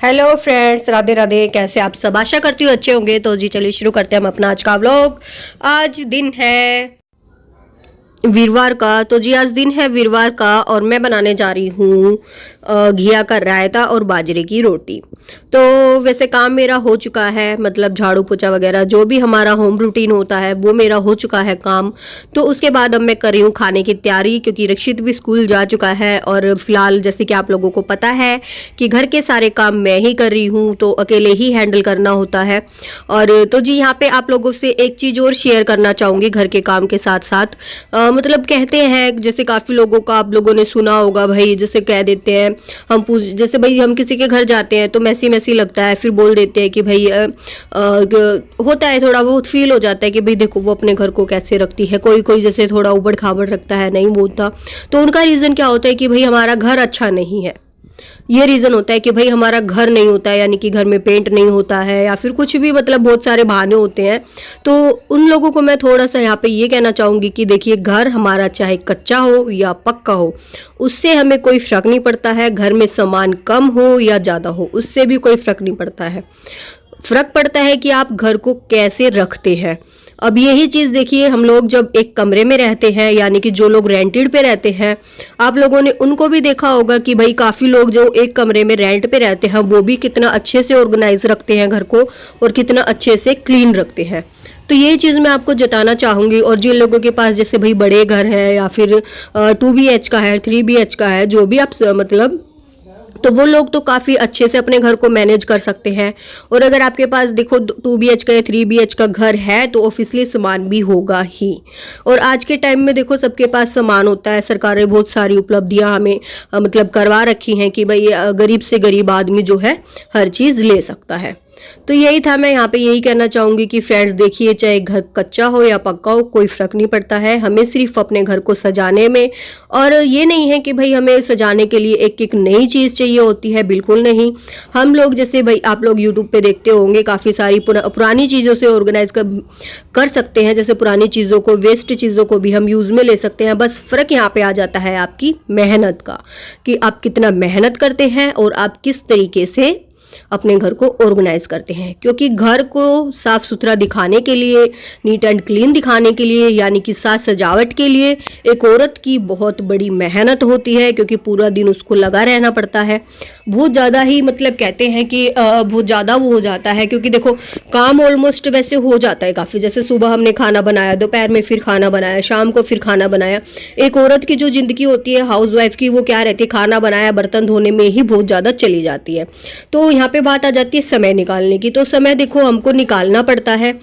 Hello friends, Radhe Radhe. कैसे आप सब? आशा करती हूँ अच्छे होंगे। तो जी चलिए शुरू करते हैं हम अपना आज का व्लॉग। आज दिन है वीरवार का। तो जी आज दिन है वीरवार का और मैं बनाने जा रही हूँ घिया का रायता और बाजरे की रोटी। तो वैसे काम मेरा हो चुका है, मतलब झाड़ू पोछा वगैरह जो भी हमारा होम रूटीन होता है वो मेरा हो चुका है काम। तो उसके बाद अब मैं कर रही हूँ खाने की तैयारी, क्योंकि रक्षित भी स्कूल जा चुका है और फिलहाल जैसे कि आप लोगों को पता है कि घर के सारे काम मैं ही कर रही हूँ, तो अकेले ही हैंडल करना होता है। और तो जी यहाँ पे आप लोगों से एक चीज़ और शेयर करना चाहूँगी घर के काम के साथ साथ। मतलब कहते हैं, जैसे काफ़ी लोगों का आप लोगों ने सुना होगा भाई, जैसे कह देते हैं हम जैसे भाई हम किसी के घर जाते हैं तो मैसी मैसी लगता है, फिर बोल देते हैं कि भाई होता है, थोड़ा बहुत फील हो जाता है कि भाई देखो वो अपने घर को कैसे रखती है। कोई कोई जैसे थोड़ा उबड़ खाबड़ रखता है, नहीं बोलता। तो उनका रीज़न क्या होता है कि भाई हमारा घर अच्छा नहीं है। ये रीज़न होता है कि भाई हमारा घर नहीं होता है, यानी कि घर में पेंट नहीं होता है, या फिर कुछ भी, मतलब बहुत सारे बहाने होते हैं। तो उन लोगों को मैं थोड़ा सा यहाँ पे ये कहना चाहूँगी कि देखिए, घर हमारा चाहे कच्चा हो या पक्का हो, उससे हमें कोई फ़र्क नहीं पड़ता है। घर में सामान कम हो या ज़्यादा हो, उससे भी कोई फ़र्क नहीं पड़ता है। फ़र्क पड़ता है कि आप घर को कैसे रखते हैं। अब यही चीज़ देखिए, हम लोग जब एक कमरे में रहते हैं, यानी कि जो लोग रेंटेड पे रहते हैं, आप लोगों ने उनको भी देखा होगा कि भाई काफ़ी लोग जो एक कमरे में रेंट पे रहते हैं वो भी कितना अच्छे से ऑर्गेनाइज रखते हैं घर को, और कितना अच्छे से क्लीन रखते हैं। तो ये चीज़ मैं आपको जताना चाहूँगी। और जिन लोगों के पास जैसे भाई बड़े घर है, या फिर 2 BH का है, 3 BH का है, जो भी आप मतलब, तो वो लोग तो काफ़ी अच्छे से अपने घर को मैनेज कर सकते हैं। और अगर आपके पास देखो 2 BH का या 3 BH का घर है तो ऑब्वियसली सामान भी होगा ही। और आज के टाइम में देखो सबके पास सामान होता है। सरकार ने बहुत सारी उपलब्धियां हमें मतलब करवा रखी हैं कि भाई गरीब से गरीब आदमी जो है हर चीज़ ले सकता है। तो यही था, मैं यहाँ पे यही कहना चाहूँगी कि फ्रेंड्स देखिए, चाहे घर कच्चा हो या पक्का हो, कोई फ़र्क नहीं पड़ता है। हमें सिर्फ अपने घर को सजाने में, और ये नहीं है कि भाई हमें सजाने के लिए एक एक नई चीज़ चाहिए होती है, बिल्कुल नहीं। हम लोग जैसे भाई आप लोग यूट्यूब पे देखते होंगे, काफ़ी सारी पुरानी चीज़ों से ऑर्गेनाइज कर सकते हैं। जैसे पुरानी चीज़ों को, वेस्ट चीज़ों को भी हम यूज़ में ले सकते हैं। बस फ़र्क यहाँ पे आ जाता है आपकी मेहनत का, कि आप कितना मेहनत करते हैं और आप किस तरीके से अपने घर को ऑर्गेनाइज करते हैं। क्योंकि घर को साफ सुथरा दिखाने के लिए, नीट एंड क्लीन दिखाने के लिए, यानी कि साज सजावट के लिए एक औरत की बहुत बड़ी मेहनत होती है, क्योंकि पूरा दिन उसको लगा रहना पड़ता है। बहुत ज़्यादा ही, मतलब कहते हैं कि बहुत ज़्यादा वो हो जाता है, क्योंकि देखो काम ऑलमोस्ट वैसे हो जाता है काफ़ी। जैसे सुबह हमने खाना बनाया, दोपहर में फिर खाना बनाया, शाम को फिर खाना बनाया। एक औरत की जो ज़िंदगी होती है हाउस वाइफ की, वो क्या रहती है, खाना बनाया, बर्तन धोने में ही बहुत ज़्यादा चली जाती है। तो यहाँ पे बात आ जाती है समय निकालने की। तो समय देखो हमको निकालना पड़ता है,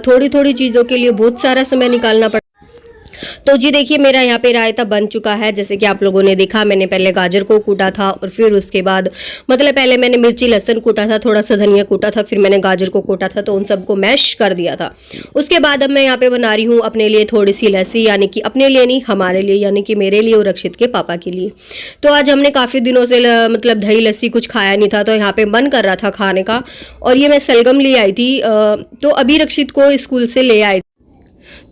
थोड़ी थोड़ी चीज़ों के लिए बहुत सारा समय निकालना पड़ता है। तो जी देखिए, मेरा यहाँ पे रायता बन चुका है। जैसे कि आप लोगों ने देखा, मैंने पहले गाजर को कूटा था, और फिर उसके बाद मतलब पहले मैंने मिर्ची लहसुन कूटा था, थोड़ा सा धनिया कूटा था, फिर मैंने गाजर को कूटा था, तो उन सबको मैश कर दिया था। उसके बाद अब मैं यहाँ पे बना रही हूँ अपने लिए थोड़ी सी लस्सी, यानी कि अपने लिए नहीं, हमारे लिए, यानी कि मेरे लिए और रक्षित के पापा के लिए। तो आज हमने काफ़ी दिनों से मतलब दही लस्सी कुछ खाया नहीं था, तो यहाँ पे मन कर रहा था खाने का। और ये मैं सलगम ले आई थी, तो अभी रक्षित को स्कूल से ले आई।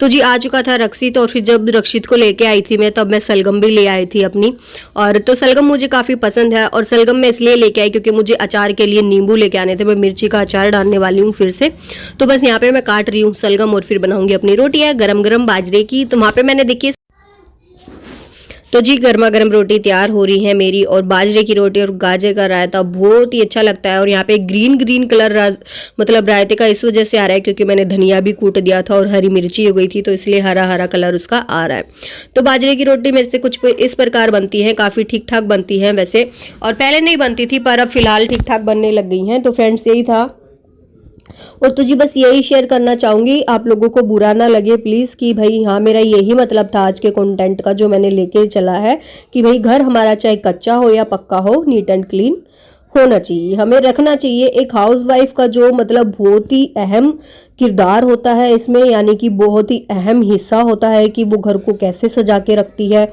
तो जी आ चुका था रक्षित, और फिर जब रक्षित को लेके आई थी मैं, तब मैं सलगम भी ले आई थी अपनी। और तो सलगम मुझे काफ़ी पसंद है, और सलगम मैं इसलिए लेके आई क्योंकि मुझे अचार के लिए नींबू लेके आने थे। मैं मिर्ची का अचार डालने वाली हूँ फिर से। तो बस यहाँ पे मैं काट रही हूँ सलगम, और फिर बनाऊंगी अपनी रोटी है गरम गरम बाजरे की। तो वहाँ पे मैंने देखिए, तो जी गर्मा गर्म रोटी तैयार हो रही है मेरी, और बाजरे की रोटी और गाजर का रायता बहुत ही अच्छा लगता है। और यहाँ पे ग्रीन ग्रीन कलर मतलब रायते का इस वजह से आ रहा है क्योंकि मैंने धनिया भी कूट दिया था और हरी मिर्ची हो गई थी, तो इसलिए हरा हरा कलर उसका आ रहा है। तो बाजरे की रोटी मेरे से कुछ इस प्रकार बनती है, काफ़ी ठीक ठाक बनती है वैसे, और पहले नहीं बनती थी पर अब फिलहाल ठीक ठाक बनने लग गई हैं। तो फ्रेंड्स यही था, और तो जी बस यही शेयर करना चाहूँगी, आप लोगों को बुरा ना लगे प्लीज़, कि भाई हाँ मेरा यही मतलब था आज के कंटेंट का जो मैंने लेके चला है, कि भाई घर हमारा चाहे कच्चा हो या पक्का हो, नीट एंड क्लीन होना चाहिए, हमें रखना चाहिए। एक हाउसवाइफ का जो मतलब बहुत ही अहम किरदार होता है इसमें, यानी कि बहुत ही अहम हिस्सा होता है कि वो घर को कैसे सजा के रखती है,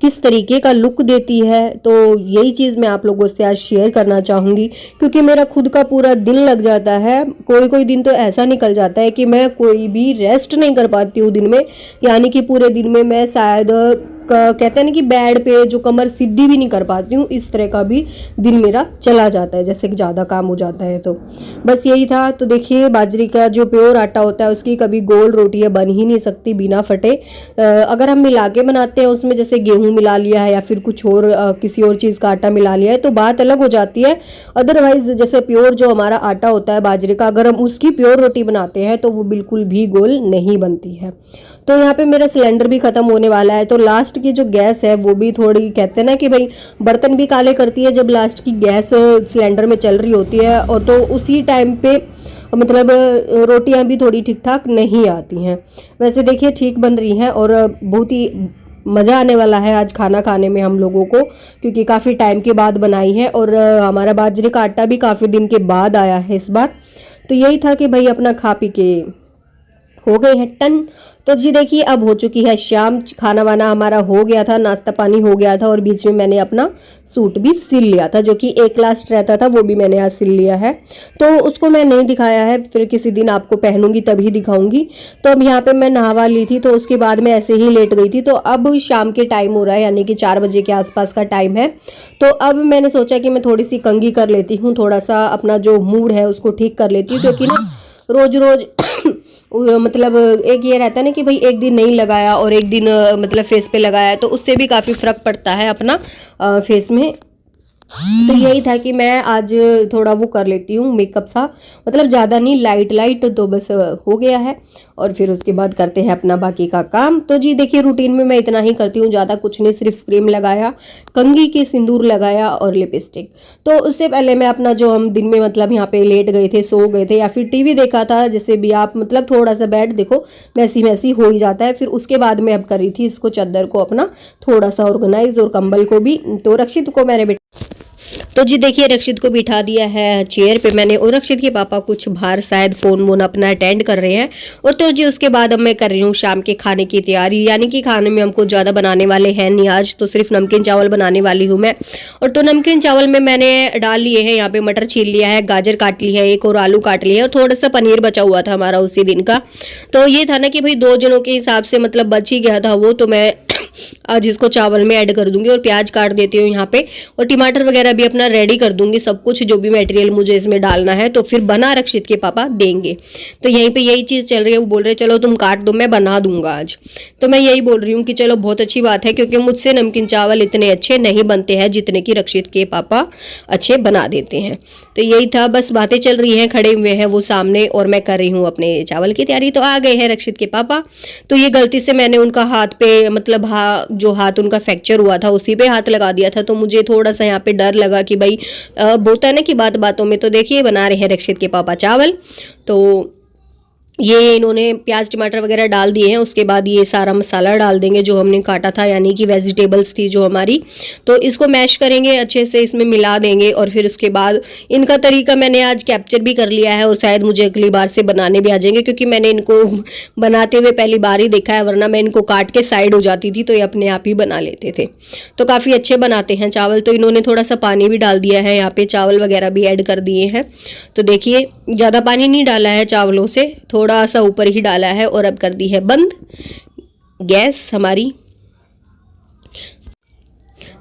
किस तरीके का लुक देती है। तो यही चीज़ मैं आप लोगों से आज शेयर करना चाहूँगी, क्योंकि मेरा खुद का पूरा दिन लग जाता है। कोई कोई दिन तो ऐसा निकल जाता है कि मैं कोई भी रेस्ट नहीं कर पाती हूँ दिन में, यानी कि पूरे दिन में मैं शायद कहते हैं ना कि बेड पे जो कमर सीधी भी नहीं कर पाती हूँ, इस तरह का भी दिन मेरा चला जाता है, जैसे कि ज़्यादा काम हो जाता है। तो बस यही था। तो देखिए बाजरे का जो प्योर आटा होता है उसकी कभी गोल रोटियाँ बन ही नहीं सकती बिना फटे। अगर हम मिला के बनाते हैं उसमें, जैसे गेहूँ मिला लिया है या फिर कुछ और किसी और चीज़ का आटा मिला लिया है, तो बात अलग हो जाती है। अदरवाइज जैसे प्योर जो हमारा आटा होता है बाजरे का, अगर हम उसकी प्योर रोटी बनाते हैं तो वो बिल्कुल भी गोल नहीं बनती है। तो यहाँ पे मेरा सिलेंडर भी खत्म होने वाला है, तो लास्ट की जो गैस है वो भी थोड़ी, कहते हैं ना कि भाई बर्तन भी काले करती है जब लास्ट की गैस सिलेंडर में चल रही होती है, और तो उसी टाइम पे मतलब रोटियां भी थोड़ी ठीक ठाक नहीं आती हैं। वैसे देखिए ठीक बन रही हैं, और बहुत ही मज़ा आने वाला है आज खाना खाने में हम लोगों को, क्योंकि काफ़ी टाइम के बाद बनाई है, और हमारा बाजरे का आटा भी काफ़ी दिन के बाद आया है इस बार। तो यही था कि भाई अपना खा पी के हो गए हैं टन। तो जी देखिए अब हो चुकी है शाम, खाना वाना हमारा हो गया था, नाश्ता पानी हो गया था, और बीच में मैंने अपना सूट भी सिल लिया था जो कि एक लास्ट रहता था, वो भी मैंने आज सिल लिया है। तो उसको मैं नहीं दिखाया है, फिर किसी दिन आपको पहनूंगी तभी दिखाऊंगी। तो अब यहाँ पे मैं नहावा ली थी, तो उसके बाद मैं ऐसे ही लेट गई थी। तो अब शाम के टाइम हो रहा है, यानी कि 4 बजे के आसपास का टाइम है। तो अब मैंने सोचा कि मैं थोड़ी सी कंघी कर लेती हूँ, थोड़ा सा अपना जो मूड है उसको ठीक कर लेती हूँ, क्योंकि ना रोज रोज मतलब एक ये रहता है ना कि भाई एक दिन नहीं लगाया और एक दिन मतलब फेस पे लगाया, तो उससे भी काफ़ी फर्क पड़ता है अपना फेस में। तो यही था कि मैं आज थोड़ा वो कर लेती हूँ मेकअप सा, मतलब ज़्यादा नहीं, लाइट लाइट, तो बस हो गया है। और फिर उसके बाद करते हैं अपना बाकी का काम। तो जी देखिए रूटीन में मैं इतना ही करती हूँ, ज़्यादा कुछ नहीं, सिर्फ क्रीम लगाया, कंघी के सिंदूर लगाया और लिपस्टिक। तो उससे पहले मैं अपना जो हम दिन में मतलब यहाँ पे लेट गए थे, सो गए थे या फिर टीवी देखा था, जैसे भी आप मतलब थोड़ा सा बेड देखो मैसी मैसी हो ही जाता है। फिर उसके बाद मैं अब कर रही थी इसको, चादर को अपना थोड़ा सा ऑर्गेनाइज, और कंबल को भी। तो रक्षित को मैंने तो जी देखिए रक्षित को बिठा दिया है चेयर पे मैंने, और रक्षित के पापा कुछ बाहर शायद फोन वोन अपना अटेंड कर रहे हैं। और तो जी उसके बाद अब मैं कर रही हूँ शाम के खाने की तैयारी, यानी कि खाने में हमको ज़्यादा बनाने वाले हैं नहीं आज, तो सिर्फ नमकीन चावल बनाने वाली हूँ मैं। और तो नमकीन चावल में मैंने डाल लिए हैं, यहाँ पे मटर छील लिया है, गाजर काट ली है, एक और आलू काट लिया है, और थोड़ा सा पनीर बचा हुआ था हमारा उसी दिन का। तो ये था ना कि भाई 2 जनों के हिसाब से मतलब बच ही गया था वो, तो मैं आज इसको चावल में ऐड कर दूंगी। और प्याज काट देती हूँ यहाँ पे, और टमाटर वगैरह भी अपना रेडी कर दूंगी, सब कुछ जो भी मटेरियल मुझे इसमें डालना है, तो फिर बना रक्षित के पापा देंगे। तो यहीं पे यही चीज़ चल रही है, वो बोल रहे चलो तुम काट दो मैं बना दूंगा आज। तो मैं यही बोल रही हूँ कि चलो बहुत अच्छी बात है, क्योंकि मुझसे नमकीन चावल इतने अच्छे नहीं बनते हैं जितने कि रक्षित के पापा अच्छे बना देते हैं। तो यही था, बस बातें चल रही हैं, खड़े हुए हैं वो सामने, और मैं कर रही हूँ अपने चावल की तैयारी। तो आ गए हैं रक्षित के पापा। तो ये गलती से मैंने उनका हाथ पे मतलब जो हाथ उनका फ्रैक्चर हुआ था उसी पे हाथ लगा दिया था, तो मुझे थोड़ा सा यहाँ पे डर लगा कि भाई बोलता है ना कि बात बातों में। तो देखिए बना रहे हैं रक्षित के पापा चावल। तो ये इन्होंने प्याज टमाटर वगैरह डाल दिए हैं, उसके बाद ये सारा मसाला डाल देंगे जो हमने काटा था, यानी कि वेजिटेबल्स थी जो हमारी। तो इसको मैश करेंगे अच्छे से, इसमें मिला देंगे, और फिर उसके बाद इनका तरीका मैंने आज कैप्चर भी कर लिया है, और शायद मुझे अगली बार से बनाने भी आ जाएंगे, क्योंकि मैंने इनको बनाते हुए पहली बार ही देखा है, वरना मैं इनको काट के साइड हो जाती थी तो ये अपने आप ही बना लेते थे। तो काफ़ी अच्छे बनाते हैं चावल। तो इन्होंने थोड़ा सा पानी भी डाल दिया है, यहाँ पे चावल वगैरह भी ऐड कर दिए हैं। तो देखिए ज़्यादा पानी नहीं डाला है चावलों से, थोड़ा सा ऊपर ही डाला है। और अब कर दी है बंद गैस हमारी।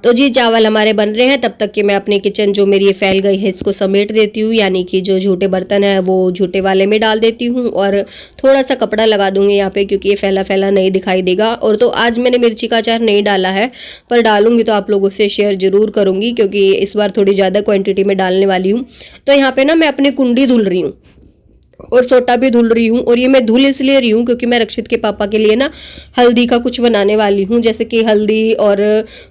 तो जी चावल हमारे बन रहे हैं, तब तक कि मैं अपने किचन जो मेरी फैल गई है इसको समेट देती हूँ, यानी कि जो झूठे बर्तन है वो झूठे वाले में डाल देती हूँ, और थोड़ा सा कपड़ा लगा दूंगी यहाँ पे, क्योंकि ये फैला फैला नहीं दिखाई देगा। और तो आज मैंने मिर्ची का अचार नहीं डाला है, पर डालूंगी तो आप लोगों से शेयर जरूर करूंगी, क्योंकि इस बार थोड़ी ज़्यादा क्वान्टिटी में डालने वाली हूँ। तो यहाँ पे ना मैं अपनी कुंडी धुल रही हूँ और सोटा भी धुल रही हूँ, और ये मैं धुल इसलिए रही हूँ क्योंकि मैं रक्षित के पापा के लिए ना हल्दी का कुछ बनाने वाली हूँ, जैसे कि हल्दी और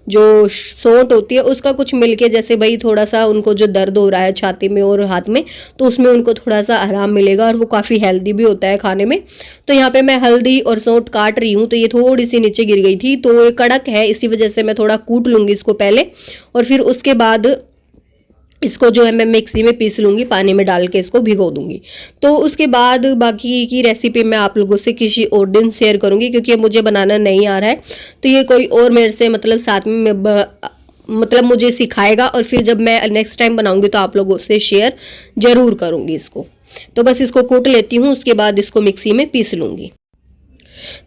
जो सौंठ होती है उसका कुछ मिलके, जैसे भाई थोड़ा सा उनको जो दर्द हो रहा है छाती में और हाथ में, तो उसमें उनको थोड़ा सा आराम मिलेगा, और वो काफ़ी हेल्दी भी होता है खाने में। तो यहाँ पे मैं हल्दी और सौंठ काट रही हूँ, तो ये थोड़ी सी नीचे गिर गई थी, तो ये कड़क है, इसी वजह से मैं थोड़ा कूट लूँगी इसको पहले, और फिर उसके बाद इसको जो है मैं मिक्सी में पीस लूँगी, पानी में डाल के इसको भिगो दूँगी। तो उसके बाद बाकी की रेसिपी मैं आप लोगों से किसी और दिन शेयर करूँगी, क्योंकि अब मुझे बनाना नहीं आ रहा है, तो ये कोई और मेरे से मतलब साथ में मतलब मुझे सिखाएगा, और फिर जब मैं नेक्स्ट टाइम बनाऊँगी तो आप लोगों से शेयर ज़रूर करूँगी इसको। तो बस इसको कूट लेती हूँ, उसके बाद इसको मिक्सी में पीस लूँगी।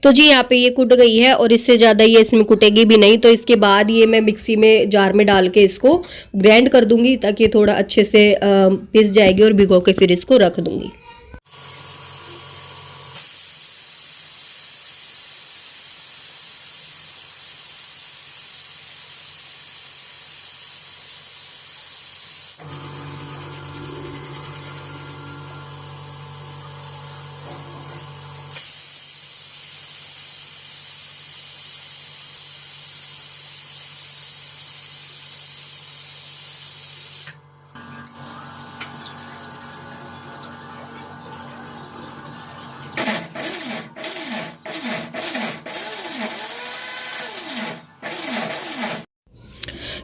तो जी यहाँ पे ये कुट गई है और इससे ज़्यादा ये इसमें कुटेगी भी नहीं। तो इसके बाद ये मैं मिक्सी में जार में डाल के इसको ग्राइंड कर दूंगी ताकि ये थोड़ा अच्छे से पिस जाएगी और भिगो के फिर इसको रख दूंगी।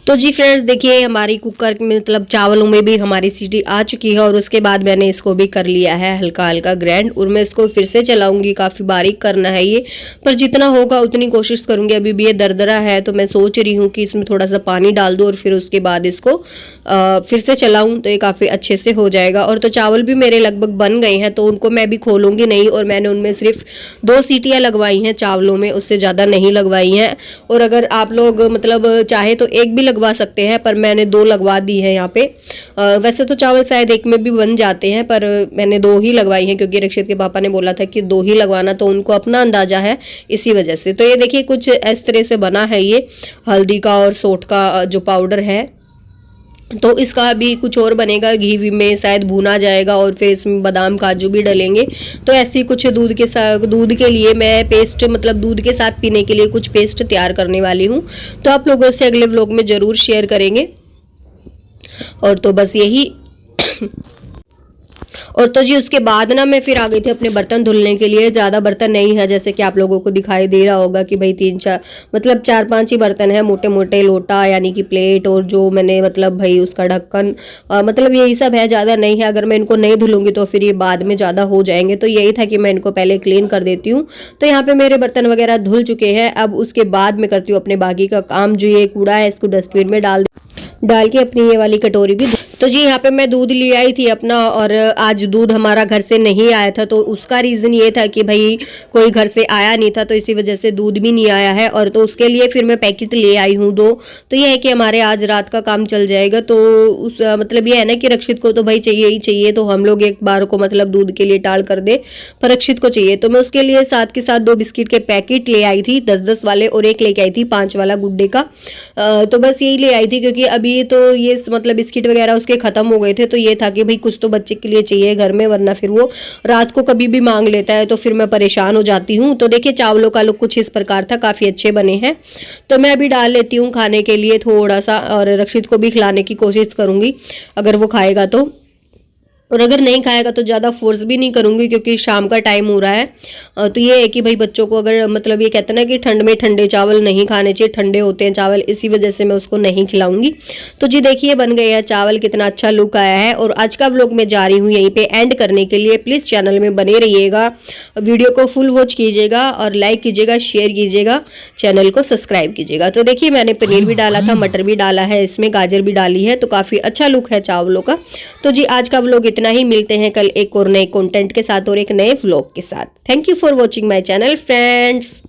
तो जी फ्रेंड्स देखिए हमारी कुकर में मतलब चावलों में भी हमारी सीटी आ चुकी है और उसके बाद मैंने इसको भी कर लिया है हल्का हल्का ग्राइंड और मैं इसको फिर से चलाऊंगी। काफ़ी बारीक करना है ये, पर जितना होगा उतनी कोशिश करूंगी। अभी भी ये दरदरा है तो मैं सोच रही हूँ कि इसमें थोड़ा सा पानी डाल दूँ और फिर उसके बाद इसको फिर से चलाऊँ तो ये काफ़ी अच्छे से हो जाएगा। और तो चावल भी मेरे लगभग बन गए हैं तो उनको मैं भी खोलूँगी नहीं और मैंने उनमें सिर्फ 2 सीटियाँ लगवाई हैं चावलों में, उससे ज़्यादा नहीं लगवाई हैं। और अगर आप लोग मतलब चाहे तो एक भी लगवा सकते हैं, पर मैंने 2 लगवा दी है यहाँ पे। वैसे तो चावल शायद एक में भी बन जाते हैं, पर मैंने 2 ही लगवाई हैं क्योंकि रक्षित के पापा ने बोला था कि 2 ही लगवाना, तो उनको अपना अंदाजा है इसी वजह से। तो ये देखिए कुछ इस तरह से बना है ये हल्दी का और सोंठ का जो पाउडर है। तो इसका भी कुछ और बनेगा, घी में शायद भुना जाएगा और फिर इसमें बादाम काजू भी डलेंगे। तो ऐसी कुछ दूध के साथ, दूध के लिए मैं पेस्ट मतलब दूध के साथ पीने के लिए कुछ पेस्ट तैयार करने वाली हूँ। तो आप लोगों से अगले व्लॉग में ज़रूर शेयर करेंगे। और तो बस यही और तो जी उसके बाद ना मैं फिर आ गई थी अपने बर्तन धुलने के लिए। ज़्यादा बर्तन नहीं है, जैसे कि आप लोगों को दिखाई दे रहा होगा कि भाई 3-4 मतलब 4-5 ही बर्तन है, मोटे मोटे लोटा यानी कि प्लेट और जो मैंने मतलब भाई उसका ढक्कन मतलब यही सब है, ज़्यादा नहीं है। अगर मैं इनको नहीं धुलूंगी तो फिर ये बाद में ज़्यादा हो जाएंगे, तो यही था कि मैं इनको पहले क्लीन कर देती हूँ। तो यहाँ पे मेरे बर्तन वगैरह धुल चुके हैं। अब उसके बाद मैं करती हूँ अपने बाकी का काम। जो ये कूड़ा है इसको डस्टबिन में डाल के अपनी ये वाली कटोरी भी। तो जी यहाँ पे मैं दूध ले आई थी अपना, और आज दूध हमारा घर से नहीं आया था। तो उसका रीज़न ये था कि भाई कोई घर से आया नहीं था, तो इसी वजह से दूध भी नहीं आया है। और तो उसके लिए फिर मैं पैकेट ले आई हूँ 2। तो ये है कि हमारे आज रात का काम चल जाएगा। तो उस मतलब ये है ना कि रक्षित को तो भाई चाहिए ही चाहिए, तो हम लोग एक बार को मतलब दूध के लिए टाल कर दे, पर रक्षित को चाहिए। तो मैं उसके लिए साथ के साथ 2 बिस्किट के पैकेट ले आई थी 10-10 वाले, और एक लेके आई थी 5 वाला गुड्डे का। तो बस यही ले आई थी क्योंकि अभी तो ये मतलब बिस्किट वगैरह उसके खत्म हो गए थे। तो ये था कि भाई कुछ तो बच्चे के लिए चाहिए घर में, वरना फिर वो रात को कभी भी मांग लेता है तो फिर मैं परेशान हो जाती हूँ। तो देखिए चावलों का लुक कुछ इस प्रकार था, काफ़ी अच्छे बने हैं। तो मैं अभी डाल लेती हूँ खाने के लिए थोड़ा सा, और रक्षित को भी खिलाने की कोशिश करूँगी अगर वो खाएगा तो। और अगर नहीं खाएगा तो ज़्यादा फोर्स भी नहीं करूँगी क्योंकि शाम का टाइम हो रहा है। तो ये है कि भाई बच्चों को अगर मतलब ये कहते हैं ना कि ठंड में ठंडे चावल नहीं खाने चाहिए, ठंडे होते हैं चावल, इसी वजह से मैं उसको नहीं खिलाऊंगी। तो जी देखिए बन गए हैं चावल, कितना अच्छा लुक आया है। और आज का व्लॉग मैं जा रही हूँ यहीं पे एंड करने के लिए। प्लीज़ चैनल में बने रहिएगा, वीडियो को फुल वॉच कीजिएगा और लाइक कीजिएगा, शेयर कीजिएगा, चैनल को सब्सक्राइब कीजिएगा। तो देखिए मैंने पनीर भी डाला था, मटर भी डाला है, इसमें गाजर भी डाली है, तो काफ़ी अच्छा लुक है चावलों का। तो जी आज का व्लॉग इतना ही, मिलते हैं कल एक और नए कंटेंट के साथ और एक नए व्लॉग के साथ। Thank you for watching my channel friends.